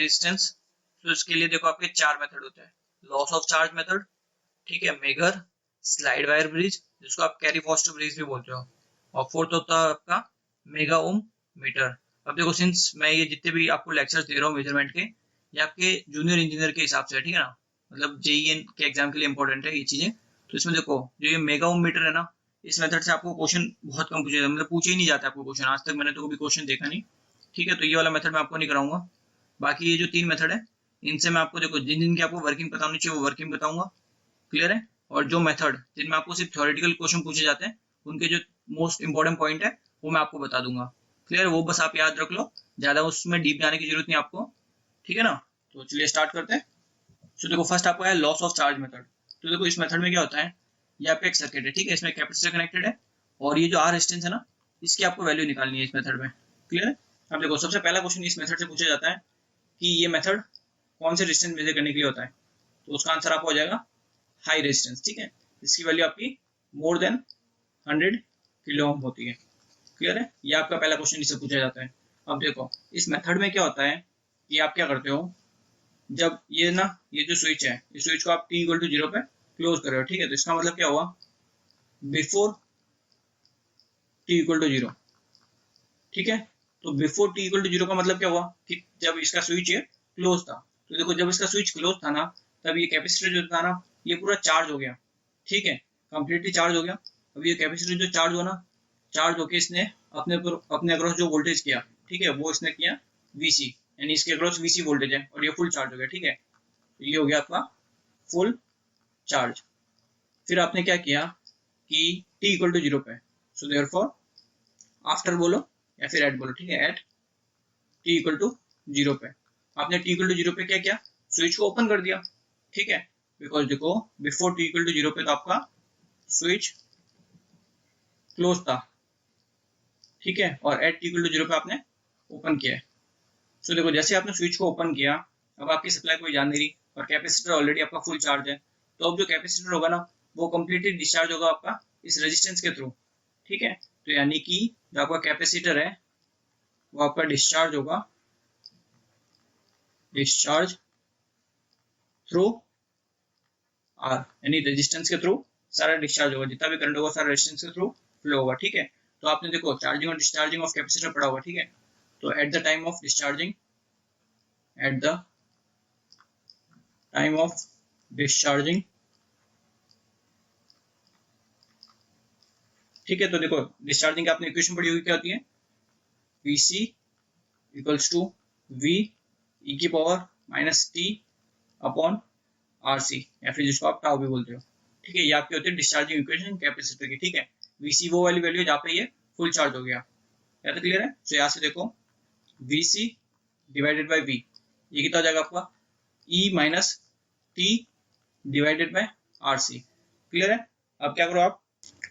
Resistance, तो इसके लिए देखो आपके 4 मेथड होते हैं। लॉस ऑफ चार्ज मेथड, ठीक है, मेगर, स्लाइड वायर ब्रिज जिसको आप कैरी फॉस्टर ब्रिज भी बोलते हो, और फोर्थ होता है आपका मेगा ओम मीटर। अब देखो सिंस मैं ये जितने भी आपको लेक्चर्स दे रहा हूँ मेजरमेंट के, ये आपके जूनियर इंजीनियर के हिसाब से है, ठीक है ना, मतलब जेईई के एग्जाम के लिए इंपॉर्टेंट है ये चीजें। तो इसमें देखो जो ये मेगा ओम मीटर है ना, इस मेथड से आपको क्वेश्चन बहुत कम पूछे, मतलब पूछे ही नहीं जाता आपको क्वेश्चन, आज तक मैंने तो कभी क्वेश्चन देखा नहीं, ठीक है। तो ये वाला मेथड मैं आपको नहीं कराऊंगा। बाकी ये जो 3 मेथड है, इनसे मैं आपको देखो जिन जिन की आपको वर्किंग पता होनी चाहिए वो वर्किंग बताऊंगा, क्लियर है। और जो मेथड जिनमें आपको सिर्फ थ्योरेटिकल क्वेश्चन पूछे जाते हैं, उनके जो मोस्ट इंपॉर्टेंट पॉइंट है वो मैं आपको बता दूंगा, क्लियर। वो बस आप याद रख लो, ज्यादा उसमें डीप जाने की जरूरत नहीं आपको, ठीक है ना। तो चलिए स्टार्ट करते हैं। तो देखो फर्स्ट आपको है लॉस ऑफ चार्ज मेथड। तो देखो इस मेथड में क्या होता है, ये आपका एक सर्किट है, ठीक है, इसमें कैपेसिटर कनेक्टेड है, और ये जो आर रेजिस्टेंस है ना, इसकी आपको वैल्यू निकालनी है इस मेथड में, क्लियर है। अब देखो सबसे पहला क्वेश्चन इस मेथड से पूछा जाता है कि ये मेथड कौन से रेजिस्टेंस मेजर करने के लिए होता है, तो उसका आंसर आपका हो जाएगा हाई रेजिस्टेंस, ठीक है। इसकी वैल्यू आपकी मोर देन 100 किलो ओम होती है, क्लियर है। ये आपका पहला क्वेश्चन इससे पूछा जाता है। अब देखो इस मेथड में क्या होता है कि आप क्या करते हो, जब ये ना ये जो स्विच है, इस स्विच को आप t इक्वल टू 0 पे क्लोज कर रहे हो, ठीक है। तो इसका मतलब क्या हुआ, बिफोर t इक्वल टू 0, ठीक है। तो बिफोर t इक्वल टू 0 का मतलब क्या हुआ कि जब इसका स्विच क्लोज था। तो देखो जब इसका स्विच क्लोज था ना, तब ये कैपेसिटर जो था ना, ये पूरा चार्ज हो गया, ठीक है, कंप्लीटली चार्ज हो गया। अब ये कैपेसिटर जो चार्ज हुआ ना, चार्ज होके इसने अपने अक्रॉस जो वोल्टेज किया, ठीक है, वो इसने किया VC, यानी इसके अक्रॉस VC वोल्टेज है, और ये फुल चार्ज हो गया, ठीक है। तो ये हो गया आपका फुल चार्ज। फिर आपने क्या किया कि t इक्वल टू 0 पे, सो देयरफॉर आफ्टर बोलो या फिर एट बोलो, ठीक है, एट t इक्वल टू 0 पे आपने t इक्वल टू 0 पे क्या किया, स्विच को ओपन कर दिया, ठीक है। बिकॉज देखो बिफोर t इक्वल टू 0 पे तो आपका स्विच क्लोज था, ठीक है, और एट t इक्वल टू 0 पे आपने ओपन किया है। सो देखो जैसे आपने स्विच को ओपन किया, अब आपकी सप्लाई कोई जान नहीं रही, और कैपेसिटर ऑलरेडी आपका फुल चार्ज है। तो अब जो कैपेसिटर होगा ना, वो कंप्लीटली डिस्चार्ज होगा आपका इस रेजिस्टेंस के थ्रू, ठीक है। तो यानी कि जो आपका कैपेसिटर है वो आपका डिस्चार्ज होगा, डिस्चार्ज थ्रू आर, यानी रेजिस्टेंस के थ्रू सारा डिस्चार्ज होगा, जितना भी करंट होगा सारा रेजिस्टेंस के थ्रू फ्लो होगा, ठीक है। तो आपने देखो चार्जिंग और डिस्चार्जिंग ऑफ कैपेसिटर पढ़ा होगा, ठीक है। तो at the time of discharging, at the time of discharging, ठीक है। तो देखो डिस्चार्जिंग की आपने इक्वेशन पढ़ी होगी, क्या होती है, VC equals to V e की power minus t upon RC, या फिर जिसको आप टाउ भी बोलते हो, ठीक है। ये आपकी होती है डिस्चार्जिंग इक्वेशन कैपेसिटर की, ठीक है। VC वो वाली वैल्यू जहाँ पे ये फुल चार्ज हो गया, या तो क्लियर है। तो यहाँ से देखो VC डिवाइडेड बाई V, ये कितना हो जाएगा आपका E minus T divided by RC, clear है। अब क्या करो आप,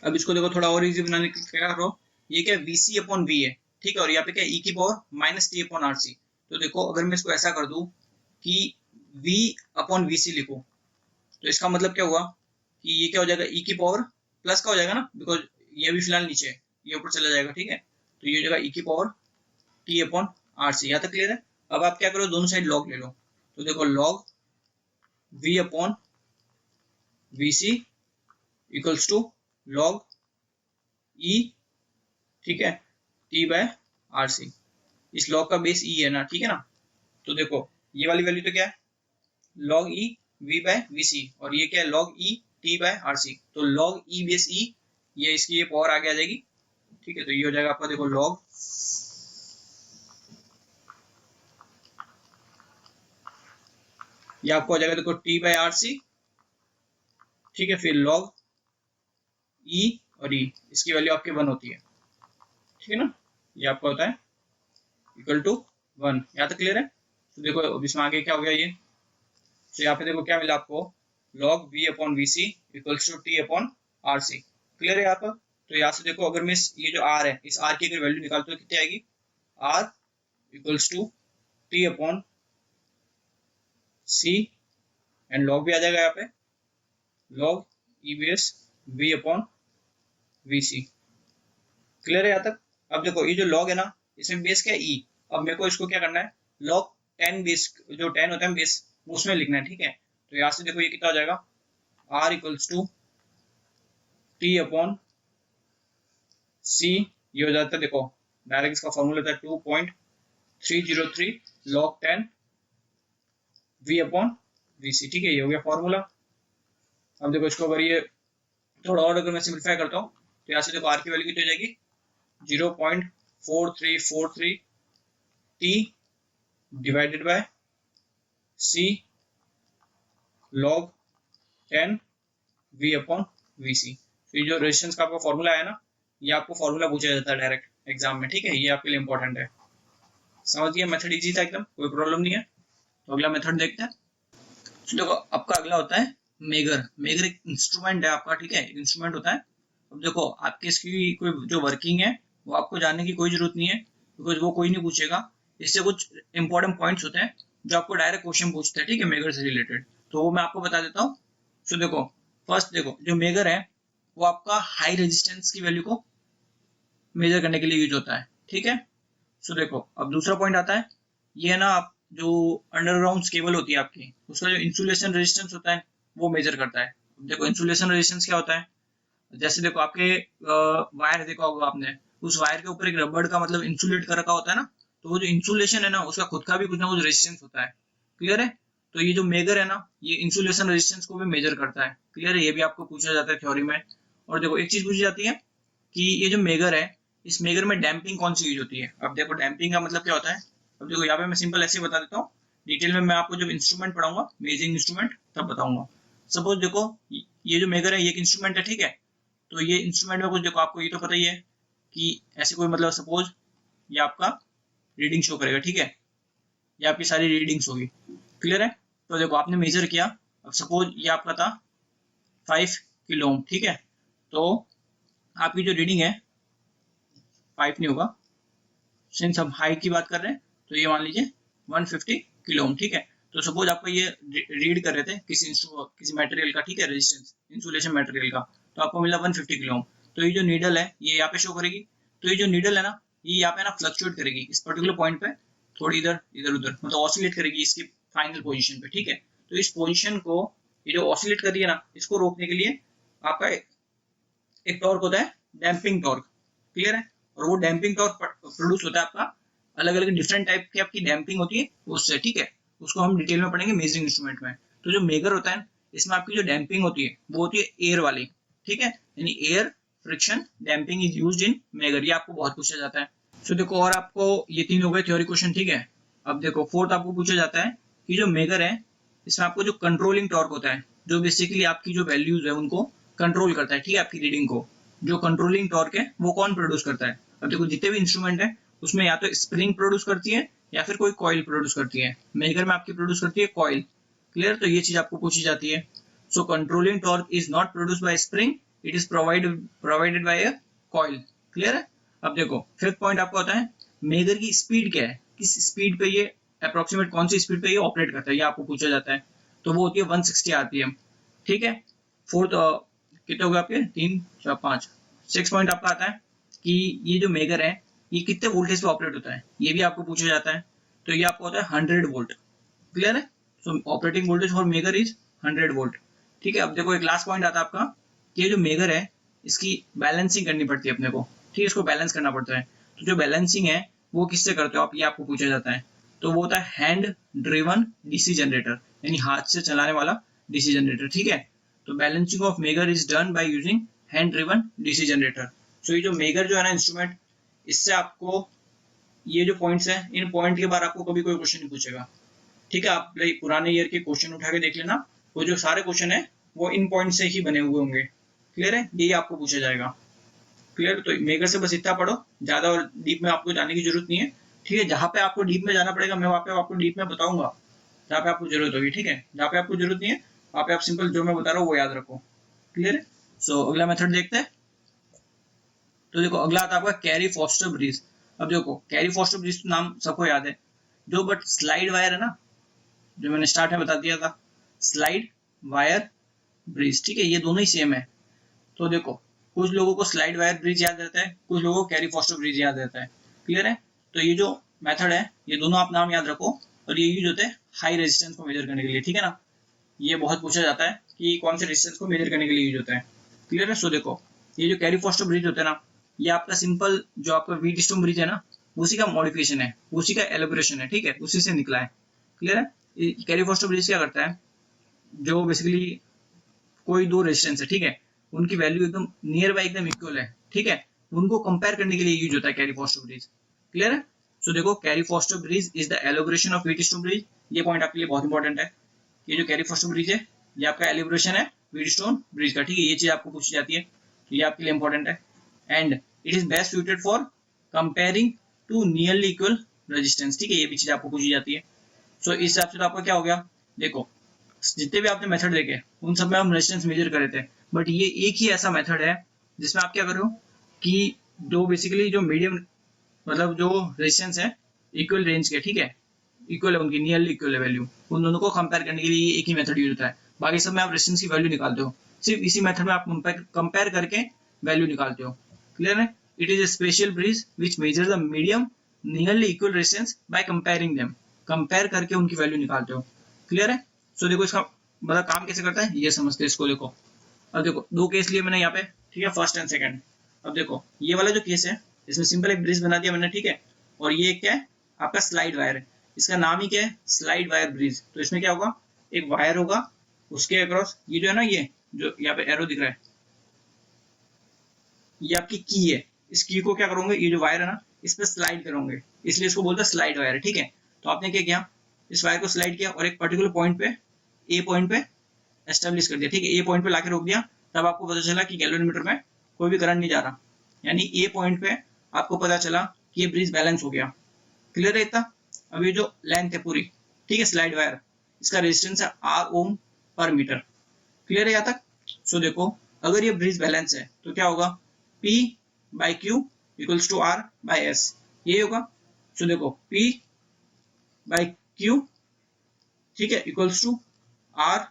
अब इसको देखो थोड़ा और इजी बनाने के लिए क्या करो, ये क्या VC अपॉन V है, ठीक है, और यहाँ पे क्या E की power minus T upon RC। तो देखो अगर मैं इसको ऐसा कर दूं कि V अपॉन VC लिखूं, तो इसका मतलब क्या हुआ कि ये क्या हो जाएगा, E की पावर प्लस का हो जाएगा ना, बिकॉज ये भी फिलहाल नीचे है, ये ऊपर चला जाएगा, ठीक है। तो ये हो जाएगा E की पावर T अपॉन RC, यहाँ तक क्लियर है। अब आप क्या करो, दोनों साइड लॉग ले लो। तो देखो log V upon VC equals to log E, ठीक है, T बाय RC। इस लॉग का बेस E है ना, ठीक है ना। तो देखो ये वाली वैल्यू तो क्या है, log E V by VC, और ये क्या है log E T by RC। तो log E बेस E, ये इसकी ये पावर आगे आ जाएगी, ठीक है। तो ये हो जाएगा आपका देखो log ये आपको हो जाएगा देखो T बाय RC, ठीक है। फिर log E और E, इसकी वैल्यू आपके 1 होती है, ठीक है ना। ये आपका होता है इक्वल टू 1, यहाँ तक क्लियर है। तो देखो इसमें आगे क्या हो गया, ये तो यहाँ पे देखो क्या मिला आपको, log V upon VC equals to T upon RC, clear है यहाँ पर। तो यहाँ से देखो अगर मैं ये जो R है, इस R की अगर वैल्यू निकालते हो कितनी आएगी, R equals to T upon C, and log भी आ जाएगा यहाँ पे, log E base V upon VC, clear है यहाँ तक। अब देखो ये जो log है ना, इसमें बेस क्या है E, अब मेरे को इसको क्या करना है, log 10 बेस, जो 10 होता है बेस, उसमें लिखना है, ठीक है। तो यहाँ से देखो ये कितना हो जाएगा, R equals to T upon C, ये हो जाता है देखो डायरेक्ट इसका फॉर्मूला होता है 2.303 log 10 V अपॉन VC, ठीक है, ये हो गया फॉर्मूला। अब देखो इसको अगर ये थोड़ा और अगर मैं सिंप्लीफाई करता हूँ तो यहाँ से देखो R की वैल्यू कितनी हो जाएगी, 0.4343 T divided by C log 10 V upon VC। तो ये जो रेजिस्टेंस का आपका फॉर्मूला है ना, ये आपको फॉर्मूला पूछा जाता है डायरेक्ट एग्जाम में, ठीक है, ये आपके लिए इंपॉर्टेंट है। समझ गए, मेथड इजी था एकदम, कोई प्रॉब्लम नहीं है। तो अगला मेथड देखते हैं। तो देखो आपका अगला होता है मेगर। मेगर एक इंस्ट्रूमेंट है आपका, ठीक है, इंस्ट्रूमेंट होता है। अब देखो आपके इसकी कोई जो वर्किंग है वो आपको जानने की कोई जरूरत नहीं है, बिकॉज वो कोई नहीं पूछेगा। इससे कुछ इंपॉर्टेंट पॉइंट्स होते हैं जो आपको डायरेक्ट क्वेश्चन पूछते हैं, ठीक है, मेगर से रिलेटेड, तो वो मैं आपको बता देता हूँ। सो देखो फर्स्ट देखो जो मेगर है वो आपका हाई रेजिस्टेंस की वैल्यू को मेजर करने के लिए यूज होता है, ठीक है। सो देखो अब दूसरा पॉइंट आता है, ये है ना, आप जो अंडरग्राउंड केबल होती है आपकी, उसका जो इंसुलेशन रेजिस्टेंस होता है वो मेजर करता है। देखो इंसुलेशन रेजिस्टेंस क्या होता है, जैसे देखो आपके वायर देखा होगा आपने, उस वायर के ऊपर एक रबड़ का मतलब इंसुलेट कर रखा होता है ना, तो वो जो इंसुलेशन है ना उसका खुद का भी कुछ ना कुछ रेजिस्टेंस होता है, क्लियर है। तो ये जो मेगर है ना, ये इंसुलेशन रेजिस्टेंस को भी मेजर करता है, क्लियर है, ये भी आपको पूछा जाता है थ्योरी में। और देखो एक चीज पूछी जाती है कि ये जो मेगर है, इस मेगर में डैम्पिंग कौन सी यूज होती है। अब देखो डैम्पिंग का मतलब क्या होता है, अब देखो यहाँ पे मैं सिंपल ऐसे बता देता हूँ, डिटेल में मैं आपको जब इंस्ट्रूमेंट पढ़ाऊंगा, मेजरिंग इंस्ट्रूमेंट, तब बताऊंगा। सपोज देखो ये जो मेगर है ये एक इंस्ट्रूमेंट है, ठीक है। तो ये इंस्ट्रूमेंट में कुछ देखो आपको ये तो पता ही है कि ऐसे कोई मतलब सपोज ये आपका रीडिंग शो करेगा, ठीक है, ये आपकी सारी रीडिंग्स होगी, क्लियर है। तो देखो आपने मेजर किया, अब सपोज ये आपका था 5 किलो ओम, ठीक है, तो आपकी जो रीडिंग है 5 नहीं होगा, सिंस हम हाइट की बात कर रहे हैं तो ये मान लीजिए 150 किलो ओम, ठीक है। तो सपोज आपको ये रीड कर रहे थे किसी मटेरियल का, ठीक है, रेजिस्टेंस इंसुलेशन मटेरियल का, तो आपको मिला 150 किलो ओम। तो ये जो नीडल है ये यहाँ पे शो करेगी, तो ये जो नीडल है ना, ये यहाँ पे ना फ्लक्चुएट करेगी इस पर्टिकुलर पॉइंट पे, थोड़ी इधर इधर उधर, मतलब ऑसिलेट करेगी इसकी फाइनल पोजीशन पे, ठीक है। तो इस पोजीशन को ये जो ऑसिलेट कर रही है ना, इसको रोकने के लिए आपका एक टॉर्क होता है, डैम्पिंग टॉर्क, क्लियर है। और वो डैम्पिंग टॉर्क प्रोड्यूस होता है आपका अलग अलग डिफरेंट टाइप की आपकी डैम्पिंग होती है उससे, ठीक है, उसको हम डिटेल में पढ़ेंगे मेजरिंग इंस्ट्रूमेंट में। तो जो मेगर होता है इसमें आपकी जो डैम्पिंग होती है वो होती है एयर वाली, ठीक है, यानी air friction damping is used in megger, ये आपको बहुत पूछा जाता है। तो देखो और आपको ये 3 हो गए थ्योरी क्वेश्चन, ठीक है। अब देखो फोर्थ आपको पूछा जाता है कि जो मेगर है इसमें आपको जो कंट्रोलिंग टॉर्क होता है, जो बेसिकली आपकी जो वैल्यूज है उनको कंट्रोल करता है, ठीक है, आपकी रीडिंग को, जो कंट्रोलिंग टॉर्क है वो कौन प्रोड्यूस करता है। अब देखो जितने भी इंस्ट्रूमेंट है उसमें या तो स्प्रिंग प्रोड्यूस करती है या फिर कोई कॉइल प्रोड्यूस करती है, मेगर में आपकी प्रोड्यूस करती है कॉइल, क्लियर। तो ये चीज आपको पूछी जाती है। So controlling torque is not produce by spring, it is provided by a coil, clear है। अब देखो फिफ्थ पॉइंट आपका होता है मेगर की स्पीड क्या है, किस स्पीड पे ये अप्रोक्सीमेट कौन सी स्पीड पे ये ऑपरेट करता है, ये आपको पूछा जाता है। तो वो होती है 160 आरपीएम, ठीक है। फोर्थ कितने हो गए आपके, 3 4 5, 6 पॉइंट आपका आता है कि ये जो मेगर है ये कितने वोल्टेज पे ऑपरेट होता है, ये भी आपको पूछा जाता है। तो ये आपको होता है 100 वोल्ट, क्लियर है। सो operating voltage for megger is 100 volt, ठीक है। अब देखो एक लास्ट पॉइंट आता है आपका कि ये जो मेगर है इसकी बैलेंसिंग करनी पड़ती है अपने को, ठीक है, इसको बैलेंस करना पड़ता है। तो जो बैलेंसिंग है वो किससे करते हो आप, ये आपको पूछा जाता है। तो वो होता है हैंड ड्रिवन डीसी जनरेटर, यानी हाथ से चलाने वाला डीसी जनरेटर, ठीक है। तो balancing of megger is done by using hand driven DC generator. So ये जो मेगर जो है ना इंस्ट्रूमेंट, इससे आपको ये जो पॉइंट्स हैं, इन पॉइंट के बाद आपको कभी कोई क्वेश्चन नहीं पूछेगा, ठीक है। आप पुराने ईयर के क्वेश्चन उठा के देख लेना, वो जो सारे क्वेश्चन है वो इन पॉइंट से ही बने हुए होंगे, क्लियर है, यही आपको पूछा जाएगा, क्लियर। तो मेगर से बस इतना पढ़ो, ज्यादा और डीप में आपको जाने की जरूरत नहीं है, ठीक है। जहाँ पे आपको डीप में जाना पड़ेगा मैं वहाँ पे आपको डीप में बताऊंगा, जहाँ पे आपको जरूरत होगी, ठीक है। जहाँ पे आपको जरूरत नहीं है वहाँ पे आप सिंपल जो मैं बता रहा हूँ वो याद रखो, क्लियर है। सो अगला मेथड देखते हैं। तो देखो अगला आता है आपका कैरी फॉस्टर ब्रिज। अब देखो कैरी फॉस्टर ब्रिज नाम सबको याद है, जो बट स्लाइड वायर है ना, जो मैंने स्टार्ट में बता दिया था, स्लाइड वायर ब्रिज, ठीक है, ये दोनों ही सेम है। तो देखो कुछ लोगों को स्लाइड वायर ब्रिज याद रहता है, कुछ लोगों को कैरी फॉस्टर ब्रिज याद रहता है, क्लियर है। तो ये जो मेथड है ये दोनों आप नाम याद रखो, और ये यूज होते हैं हाई रेजिस्टेंस को मेजर करने के लिए, ठीक है ना। ये बहुत पूछा जाता है कि कौन से रेजिस्टेंस को मेजर करने के लिए यूज होता है। क्लियर है। सो देखो ये जो कैरी फॉस्टर ब्रिज होता है ना, ये आपका सिंपल जो आपका व्हीटस्टोन ब्रिज है ना, उसी का मॉडिफिकेशन है, उसी का एलोबरेशन है, ठीक है, उसी से निकला है। क्लियर है। कैरी फॉस्टर ब्रिज क्या करता है, जो बेसिकली कोई दो रेजिस्टेंस है, ठीक है, उनकी वैल्यू एकदम नियर बाय एकदम इक्वल है, ठीक है, उनको कंपेयर करने के लिए यूज होता है कैरी फॉस्टर ब्रिज। क्लियर है। सो देखो carry foster bridge is the elaboration of Wheatstone bridge. ये पॉइंट आपके लिए बहुत इंपॉर्टेंट है। ये जो कैरी फॉस्टर ब्रिज है ये आपका एलिब्रेशन है व्हीटस्टोन ब्रिज का, ठीक है, ये चीज आपको पूछी जाती है, तो ये आपके लिए इंपॉर्टेंट है। And it is best suited for comparing to nearly equal resistance, ठीक है, ये भी चीज आपको पूछी जाती है। सो इस हिसाब से तो आपका क्या हो गया, देखो जितने भी आपने मेथड देखे उन सब में हम रेजिस्टेंस मेजर करे थे, बट ये एक ही ऐसा मेथड है जिसमें आप क्या करो कि जो बेसिकली जो मीडियम मतलब जो रेजिस्टेंस है इक्वल रेंज के, ठीक है, इक्वल है उनकी, नियरली इक्वल है वैल्यू, उन दोनों को कंपेयर करने के लिए ये एक ही मेथड यूज होता है। बाकी सब में आप रेजिस्टेंस की वैल्यू निकालते हो, सिर्फ इसी मेथड में आप कंपेयर करके वैल्यू निकालते हो। क्लियर है। It is a special bridge which measure the medium nearly equal resistance by comparing them, compare करके उनकी वैल्यू निकालते हो। क्लियर है। सो देखो इसका मतलब काम कैसे करता है ये समझते हैं इसको। देखो अब देखो दो केस लिए मैंने यहाँ पे, ठीक है, फर्स्ट एंड सेकंड। अब देखो ये वाला जो केस है इसमें सिंपल एक ब्रिज बना दिया मैंने, ठीक है, और ये क्या है आपका स्लाइड वायर है, इसका नाम ही क्या है, स्लाइड वायर ब्रिज। तो इसमें क्या होगा, एक वायर होगा, उसके अक्रॉस ये जो है ना, ये जो यहाँ पे एरो दिख रहा है, ये आपकी की है, इस की को क्या करोगे, ये जो वायर है ना इस पे स्लाइड करोगे, इसलिए इसको बोलते हैं स्लाइड वायर, ठीक है। तो आपने क्या किया, इस वायर को स्लाइड किया और एक पर्टिकुलर पॉइंट पे, ए पॉइंट पे एस्टेब्लिश कर दिया, ठीक है, ए पॉइंट पे लाके रोक दिया। तब आपको पता चला कि गैल्वेनोमीटर में कोई भी करंट नहीं जा रहा, यानी ए पॉइंट पे आपको पता चला कि ये ब्रिज बैलेंस हो गया। क्लियर है इतना। अब ये जो लेंथ है पूरी, ठीक है, स्लाइड वायर, इसका रेजिस्टेंस है आर ओम पर मीटर। क्लियर है यहाँ तक। सो देखो अगर ये ब्रिज बैलेंस है तो क्या होगा, P by Q equals to R by S, ये होगा। सो देखो P बाई क्यू, ठीक है, equals to R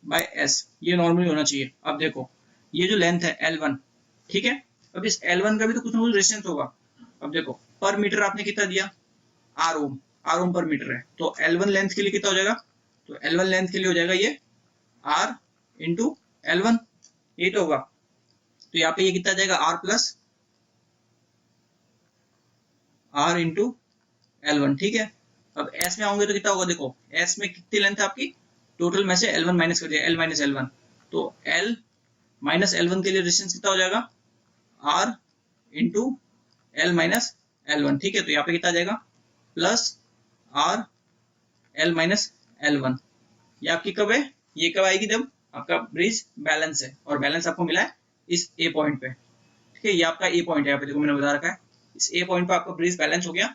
by S, ये नॉर्मली होना चाहिए। अब देखो ये जो लेंथ है L1, ठीक है, अब इस L1 का भी तो कुछ ना कुछ रेजिस्टेंस होगा। अब देखो पर मीटर आपने कितना दिया, आर ओम पर मीटर है, तो L1 लेंथ के लिए कितना हो जाएगा, तो L1 लेंथ के लिए हो जाएगा ये R इंटू L1, ये तो होगा। तो यहाँ पे ये कितना जाएगा, R plus R into L1, ठीक है। अब S में आऊंगे तो कितना होगा, देखो S में कितनी लेंथ है आपकी, टोटल में से L1 माइनस कर दिया, L माइनस L1, तो L माइनस L1 के लिए रेजिस्टेंस कितना हो जाएगा, R into L minus L1, ठीक है। तो यहाँ पे कितना जाएगा, plus R L minus L1। ये आपकी कब है, ये कब आएगी, जब आपका ब्रिज बैलेंस है, और बैलेंस आपको मिला है इस ए पॉइंट पे, ठीक है, ये आपका ए पॉइंट है, यहाँ पे देखो मैंने बता रखा है, इस ए पॉइंट पे आपका ब्रिज बैलेंस हो गया,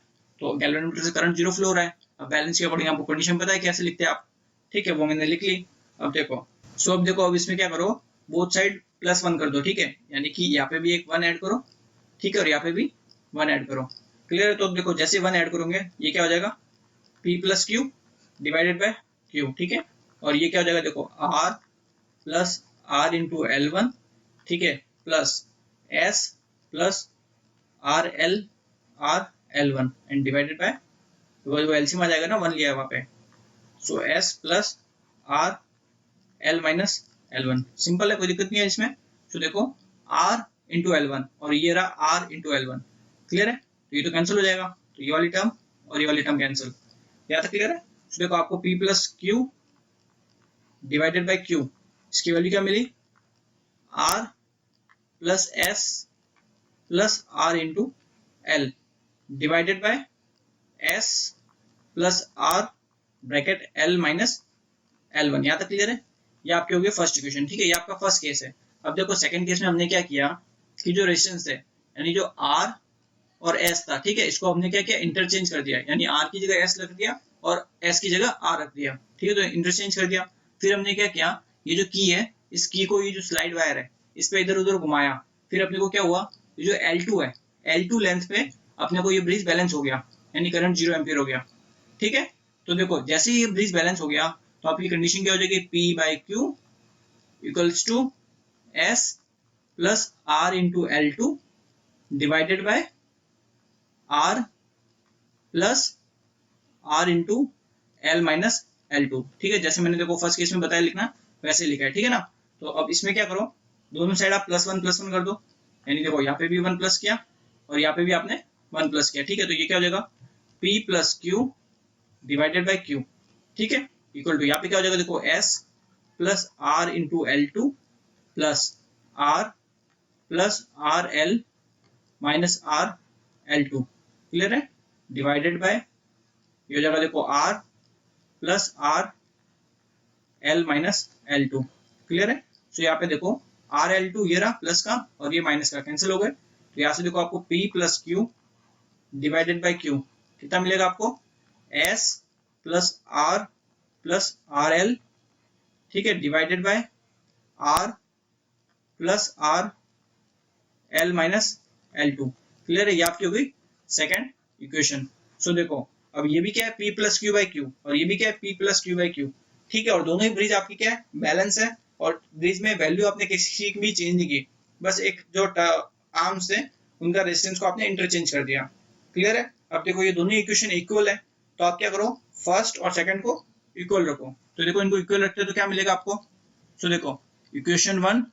तो गैल्वेनोमीटर से करंट जीरो फ्लो हो रहा है। अब बैलेंस के अकॉर्डिंग आपको कंडीशन पता है कैसे लिखते हैं आप, ठीक है, वो मैंने लिख ली। अब देखो सो अब देखो अब इसमें क्या करो, बोथ साइड +1 कर दो, ठीक है, यानी कि यहाँ पे भी एक 1 ऐड करो, ठीक है, और यहाँ पे भी 1 ऐड करो। क्लियर है। तो देखो जैसे 1 ऐड करोगे ये क्या हो जाएगा, P plus Q divided by Q, ठीक है, और ये क्या हो जाएगा, देखो R plus R into L1, ठीक है, plus S plus R L1 and divided by, वो एलसीएम आ जाएगा ना, 1 लिया है वहां पे, सो S plus R L minus L1, simple है, कोई दिक्कत नहीं है इसमें। तो देखो R इंटू L1 और ये रहा R इंटू L1, क्लियर है, तो ये तो कैंसिल हो जाएगा, तो ये वाली टर्म और ये वाली टर्म कैंसिल, यहाँ तक क्लियर है। तो देखो आपको P plus Q divided by Q, इसकी वैल्यू क्या मिली, R plus S plus R into L divided by S plus R bracket L minus L1, यहाँ तक क्लियर है। ये आपके हो गए फर्स्ट इक्वेशन, ठीक है, ये आपका फर्स्ट केस है। अब देखो सेकंड केस में हमने क्या किया कि जो रेजिस्टेंस है यानी जो R और S था, ठीक है, इसको हमने क्या किया, इंटरचेंज कर दिया, यानी R की जगह S रख दिया और S की जगह R रख दिया, ठीक है, तो इंटरचेंज कर दिया। फिर हमने क्या किया, ये जो की है इस की को, ये जो स्लाइड वायर है इस पे इधर उधर घुमाया, फिर अपने को क्या हुआ, ये जो L2 है, L2 लेंथ पे अपने को ये ब्रिज बैलेंस हो गया, यानी करंट 0 एम्पियर हो गया, ठीक है। तो देखो जैसे ये ब्रिज बैलेंस हो गया तो आपकी कंडीशन क्या हो जाएगी, P by Q equals to S plus R into L2 divided by R plus R into L minus L2, ठीक है। जैसे मैंने देखो फर्स्ट केस में बताया लिखना, वैसे लिखा है, ठीक है ना। तो अब इसमें क्या करो, दोनों साइड आप +1 कर दो, यानी देखो यहाँ पे भी 1 प्लस किया और यहाँ पे भी आपने 1 प्लस किया, ठीक है। तो ये क्या हो जाएगा, P plus Q divided by Q, ठीक है, इक्वल टू यहाँ पे क्या हो जाएगा, देखो S plus R into L2 plus R plus RL minus RL2, clear है, डिवाइडेड बाय ये हो जाएगा देखो R plus RL minus L2, clear है। तो यहाँ पे देखो RL2 ये रहा प्लस का और ये माइनस का कैंसिल हो गए, तो यहाँ से देखो आपको P plus Q divided by Q कितना मिलेगा आपको, S plus R plus RL, ठीक है, divided by R plus RL minus L2, clear है। ये आपकी हो गई सेकेंड इक्वेशन। सो देखो अब ये भी क्या है, P plus Q by Q और ये भी क्या है, P plus Q by Q, ठीक है। और दोनों ही ब्रिज आपकी क्या है, बैलेंस है, और ब्रिज में वैल्यू आपने किसी की भी चेंज नहीं की, बस एक जो आर्म्स है उनका रेजिस्टेंस को आपने इंटरचेंज कर दिया, क्लियर है। अब देखो ये दोनों इक्वेशन इक्वल है, तो आप क्या करो, फर्स्ट और सेकंड को इक्वल रखो। तो देखो इनको इक्वल रखते हो तो क्या मिलेगा आपको, सो देखो इक्वेशन 1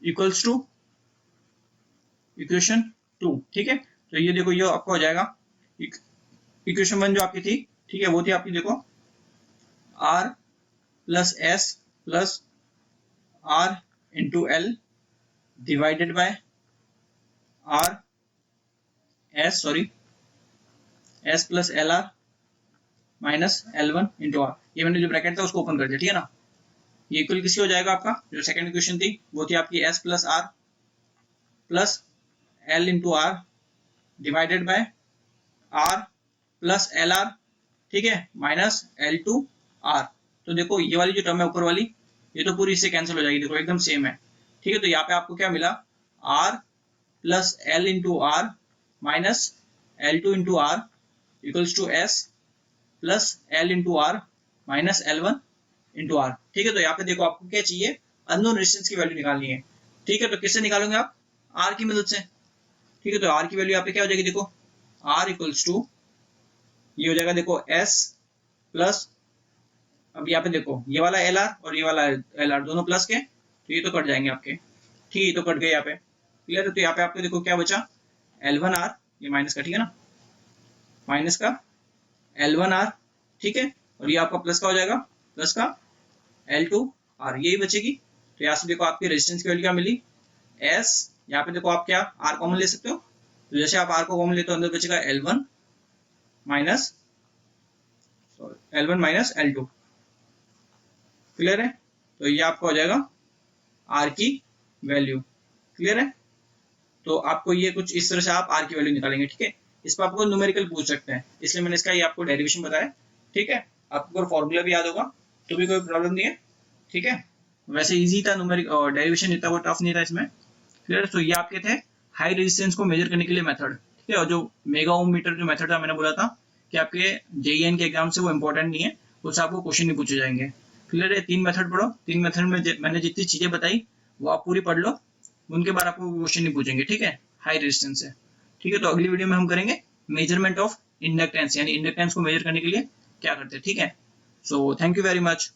इक्वल्स टू इक्वेशन 2, ठीक है। तो ये देखो ये आपको हो जाएगा, इक्वेशन 1 जो आपकी थी, ठीक है, वो थी आपकी देखो R plus S plus R into L divided by R S plus LR minus L1 into R, ये मैंने जो ब्रैकेट था उसको ओपन कर दिया, ठीक है ना। ये इक्वल किसी हो जाएगा, आपका जो सेकंड इक्वेशन थी वो थी आपकी S plus R plus L into R divided by R plus LR, ठीक है, माइनस L2 R। तो देखो ये वाली जो टर्म है ऊपर वाली, ये तो पूरी इससे कैंसिल हो जाएगी, देखो एकदम सेम है, ठीक है। तो यहाँ पे आपको क्या मिला, R plus L into R minus L2 into R equals to S plus L into R minus L1 into R, ठीक है। तो यहाँ पे देखो आपको क्या चाहिए, अननोन रेजिस्टेंस की वैल्यू निकालनी है, ठीक है। तो किससे निकालोगे आप, R की मदद से, ठीक है। तो R की वैल्यू यहाँ पे क्या हो जाएगी, देखो R इक्वल्स टू ये हो जाएगा देखो S प्लस, अब यहाँ पे देखो ये वाला LR और ये वाला LR दोनों प्लस के, तो ये तो कट जाएंगे आपके, ठीक है, तो कट गए यहाँ पे, क्लियर है। तो यहाँ पे आपको देखो क्या बचा, L1R, ये माइनस का, ठीक है ना, माइनस का L1R, ठीक है, और ये आपका प्लस का हो जाएगा, प्लस का L2R, यही बचेगी। तो यहाँ से देखो आपकी रेजिस्टेंस की वैल्यू क्या मिली, S, यहाँ पे देखो आप क्या R कॉमन ले सकते हो, तो जैसे आप R को कॉमन लेते हो अंदर बचेगा L1 माइनस L2, क्लियर है। तो ये आपका हो जाएगा R की वैल्यू, क्लियर है। तो आपको ये कुछ इस तरह से आप R की वैल्यू निकालेंगे, ठीक है। इस पर आपको न्यूमेरिकल पूछ सकते हैं, इसलिए मैंने इसका ये आपको डेरिवेशन बताया, ठीक है। आपको अगर फॉर्मूला भी याद होगा तो भी कोई प्रॉब्लम नहीं है, ठीक है। वैसे इजी था न्यूमेरिक और डेरिवेशन इतना वो टफ नहीं था इसमें, क्लियर। तो ये आपके थे हाई रेजिस्टेंस को मेजर करने के लिए मेथड, ठीक है। और जो मेगा ओम मीटर जो मेथड था मैंने बोला था कि आपके JEN के एग्जाम से वो इंपॉर्टेंट नहीं है, उससे आपको क्वेश्चन नहीं पूछे जाएंगे, क्लियर है। 3 मेथड पढ़ो, 3 मेथड में मैंने जितनी चीजें बताई वो आप पूरी पढ़ लो, उनके बाद आपको क्वेश्चन नहीं पूछेंगे, ठीक है, हाई रेजिस्टेंस से, ठीक है। तो अगली वीडियो में हम करेंगे मेजरमेंट ऑफ इंडक्टेंस, यानी इंडक्टेंस को मेजर करने के लिए क्या करते हैं, ठीक है। So thank you very much.